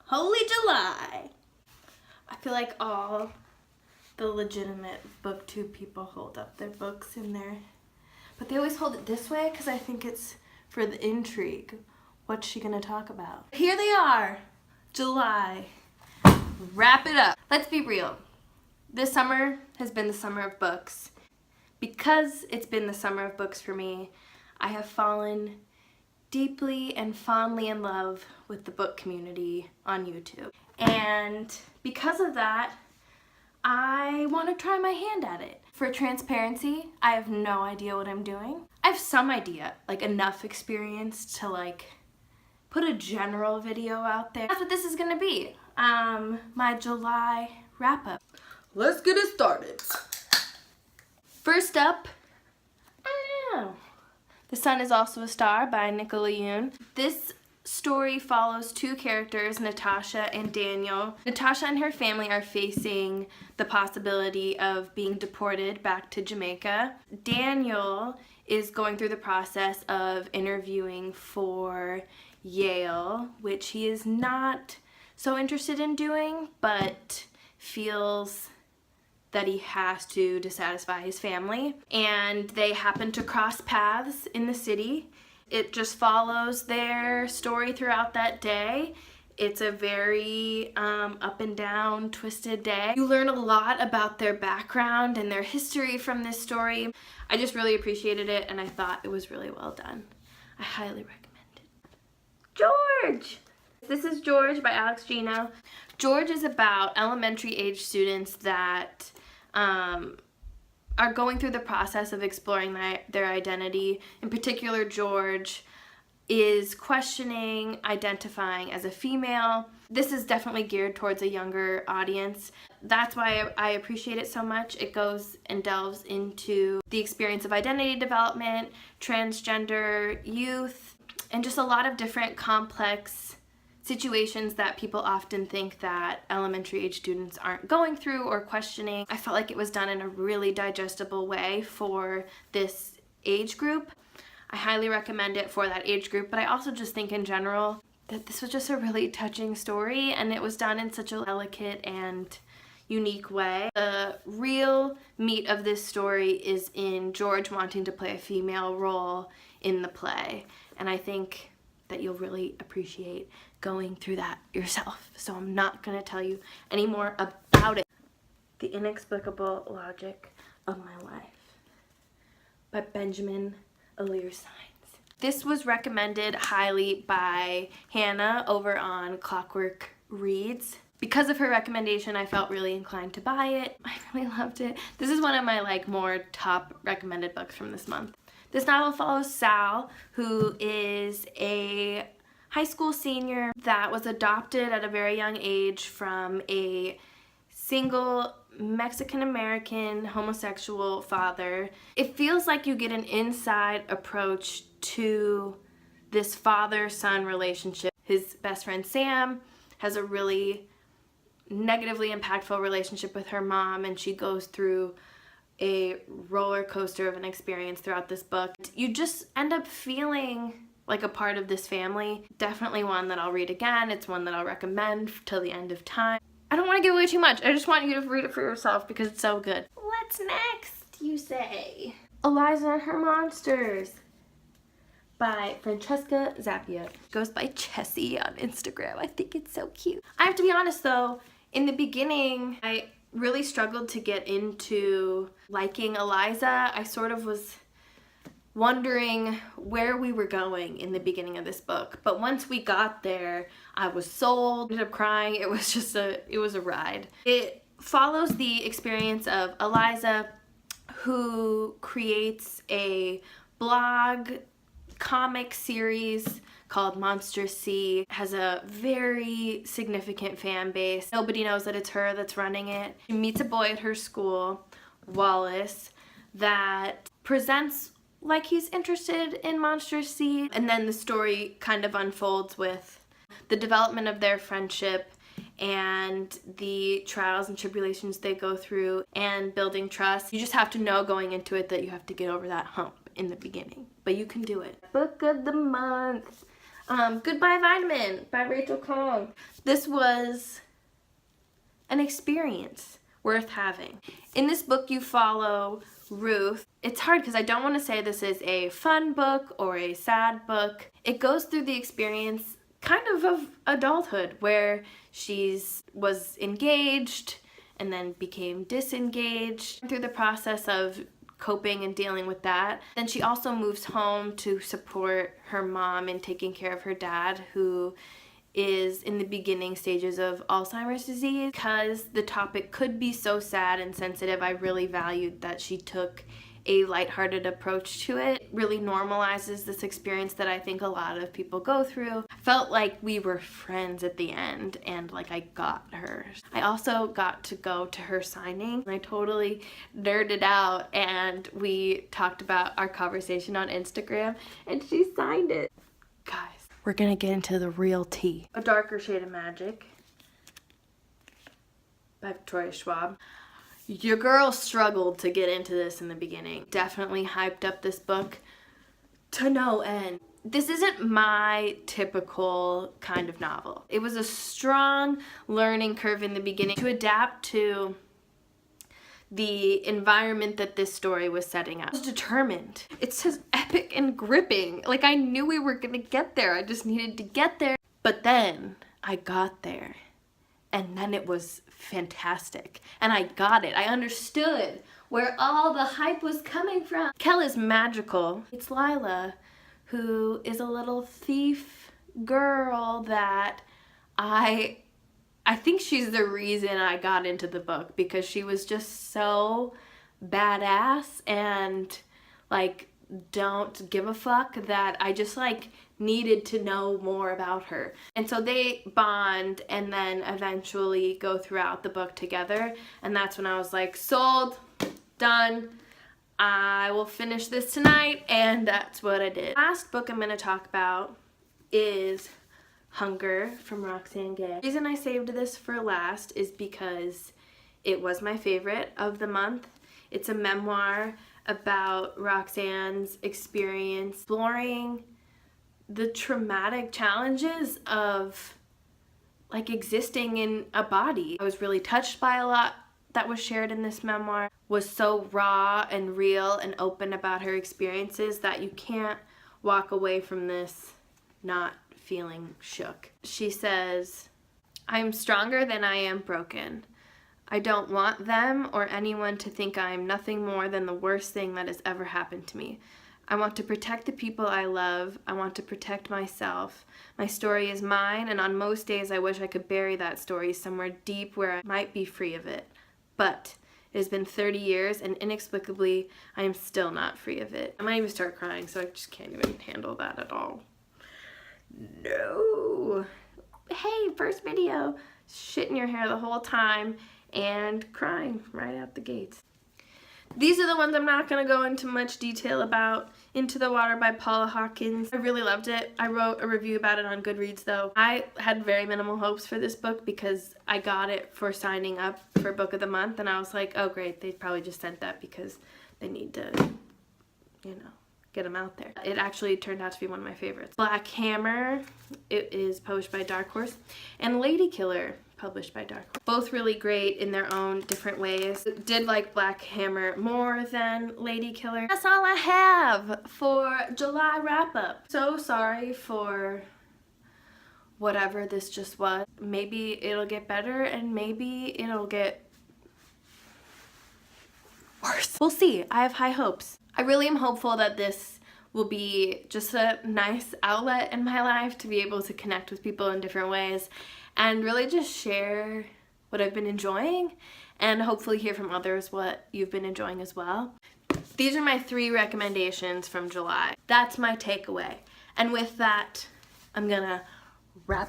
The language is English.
Holy July! I feel like all the legitimate booktube people hold up their books in there. But they always hold it this way because I think it's for the intrigue. What's she gonna talk about? Here they are, July. Wrap it up. Let's be real. This summer has been the summer of books. Because it's been the summer of books for me, I have fallen deeply and fondly in love with the book community on YouTube. And because of that, I want to try my hand at it. For transparency, I have no idea what I'm doing. I have some idea, like enough experience to like put a general video out there. That's what this is gonna be. My July wrap up. Let's get it started. First up, I don't know. The Sun is Also a Star by Nicola Yoon. This story follows two characters, Natasha and Daniel. Natasha and her family are facing the possibility of being deported back to Jamaica. Daniel is going through the process of interviewing for Yale, which he is not so interested in doing, but feels that he has to satisfy his family. And they happen to cross paths in the city. It just follows their story throughout that day. It's a very up and down, twisted day. You learn a lot about their background and their history from this story. I just really appreciated it and I thought it was really well done. I highly recommend it. George! This is George by Gino. George is about elementary age students that are going through the process of exploring their identity. In particular, George is questioning identifying as a female. This is definitely geared towards a younger audience. That's why I appreciate it so much. It goes and delves into the experience of identity development, transgender youth, and just a lot of different complex situations that people often think that elementary age students aren't going through or questioning. I felt like it was done in a really digestible way for this age group. I highly recommend it for that age group, but I also just think in general that this was just a really touching story and it was done in such a delicate and unique way. The real meat of this story is in George wanting to play a female role in the play, and I think that you'll really appreciate going through that yourself. So I'm not gonna tell you any more about it. The Inexplicable Logic of My Life by Benjamin Alirsainz. This was recommended highly by Hannah over on Clockwork Reads. Because of her recommendation, I felt really inclined to buy it. I really loved it. This is one of my like more top recommended books from this month. This novel follows Sal, who is a high school senior that was adopted at a very young age from a single Mexican-American homosexual father. It feels like you get an inside approach to this father-son relationship. His best friend Sam has a really negatively impactful relationship with her mom, and she goes through a roller coaster of an experience throughout this book. You just end up feeling like a part of this family. Definitely one that I'll read again. It's one that I'll recommend till the end of time. I don't want to give away too much. I just want you to read it for yourself because it's so good. What's next, you say? Eliza and Her Monsters by Francesca Zappia. Goes by Chessie on Instagram. I think it's so cute. I have to be honest though, in the beginning, I really struggled to get into liking Eliza. I sort of was wondering where we were going in the beginning of this book, but once we got there, I was sold. I ended up crying. It was a ride. It follows the experience of Eliza, who creates a blog comic series called Monsters C. Has a very significant fan base. Nobody knows that it's her that's running it. She meets a boy at her school, Wallace, that presents like he's interested in Monsters C, and then the story kind of unfolds with the development of their friendship and the trials and tribulations they go through and building trust. You just have to know going into it that you have to get over that hump in the beginning, but you can do it. Book of the month. Goodbye Vitamin by Rachel Kong. This was an experience worth having. In this book you follow Ruth. It's hard because I don't want to say this is a fun book or a sad book. It goes through the experience kind of adulthood where was engaged and then became disengaged, through the process of coping and dealing with that. Then she also moves home to support her mom in taking care of her dad, who is in the beginning stages of Alzheimer's disease. Because the topic could be so sad and sensitive, I really valued that she took a lighthearted approach to it. It really normalizes this experience that I think a lot of people go through. I felt like we were friends at the end and like I got her. I also got to go to her signing. I totally nerded out and we talked about our conversation on Instagram and she signed it. Guys, we're gonna get into the real tea. A Darker Shade of Magic by Victoria Schwab. Your girl struggled to get into this in the beginning. Definitely hyped up this book to no end. This isn't my typical kind of novel. It was a strong learning curve in the beginning to adapt to the environment that this story was setting up. I was determined. It's just epic and gripping. Like I knew we were gonna get there. I just needed to get there. But then I got there. And then it was fantastic. And I got it. I understood where all the hype was coming from. Kel is magical. It's Lila, who is a little thief girl that I think she's the reason I got into the book, because she was just so badass and like don't give a fuck that I just like needed to know more about her. And so they bond and then eventually go throughout the book together, and that's when I was like, sold, done, I will finish this tonight, and that's what I did. Last book I'm going to talk about is Hunger from Roxane Gay. The reason I saved this for last is because it was my favorite of the month. It's a memoir about Roxane's experience exploring the traumatic challenges of like existing in a body. I was really touched by a lot that was shared in this memoir. Was so raw and real and open about her experiences that you can't walk away from this not feeling shook. She says, "I'm stronger than I am broken. I don't want them or anyone to think I am nothing more than the worst thing that has ever happened to me. I want to protect the people I love. I want to protect myself. My story is mine, and on most days I wish I could bury that story somewhere deep where I might be free of it. But it has been 30 years, and inexplicably, I am still not free of it." I might even start crying, so I just can't even handle that at all. No. Hey, first video. Shit in your hair the whole time and crying right out the gates. These are the ones I'm not going to go into much detail about. Into the Water by Paula Hawkins. I really loved it. I wrote a review about it on Goodreads though. I had very minimal hopes for this book because I got it for signing up for Book of the Month, and I was like, oh great, they probably just sent that because they need to, you know, get them out there. It actually turned out to be one of my favorites. Black Hammer, it is published by Dark Horse, and Lady Killer, published by Dark Horse. Both really great in their own different ways. Did like Black Hammer more than Lady Killer. That's all I have for July wrap-up. So sorry for whatever this just was. Maybe it'll get better and maybe it'll get worse. We'll see. I have high hopes. I really am hopeful that this will be just a nice outlet in my life to be able to connect with people in different ways and really just share what I've been enjoying and hopefully hear from others what you've been enjoying as well. These are my 3 recommendations from July. That's my takeaway. And with that, I'm gonna wrap it.